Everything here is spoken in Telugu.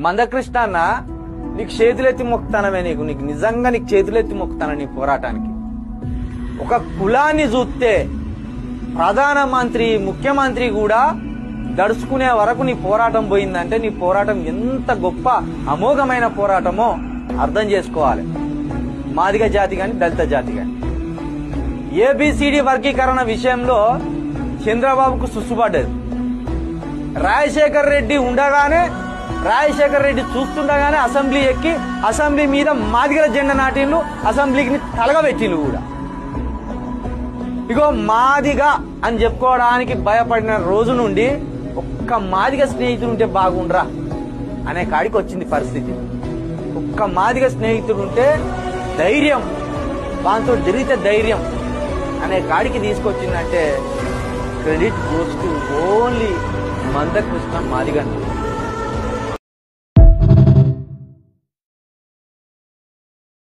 మందకృష్ణ అన్న, నీకు చేతులెత్తి మొక్కుతానమే, నీకు నిజంగా నీకు చేతులెత్తి మొక్కుతాను నీ పోరాటానికి. ఒక కులాన్ని చూస్తే ప్రధానమంత్రి, ముఖ్యమంత్రి కూడా దడుచుకునే వరకు నీ పోరాటం పోయిందంటే నీ పోరాటం ఎంత గొప్ప అమోఘమైన పోరాటమో అర్థం చేసుకోవాలి. మాదిగ జాతి గాని, దళిత జాతి గాని ఏబిసిడి వర్గీకరణ విషయంలో చంద్రబాబుకు సుసుపడ్డది. రాజశేఖర్ రెడ్డి ఉండగానే, రాజశేఖర్ రెడ్డి చూస్తుండగానే అసెంబ్లీ ఎక్కి అసెంబ్లీ మీద మాదిగల జెండా నాటిన్లు, అసెంబ్లీకి తలగబెట్టిండ్లు కూడా. ఇగో మాదిగా అని చెప్పుకోవడానికి భయపడిన రోజు నుండి ఒక్క మాదిగ స్నేహితుడు ఉంటే బాగుండ్రా అనే కాడికి వచ్చింది పరిస్థితి. ఒక్క మాదిగ స్నేహితుడు ఉంటే ధైర్యం, దాంతో తిరిగితే ధైర్యం అనే కాడికి తీసుకొచ్చిందంటే credit goes to only Mandakrishna మాదిగన్.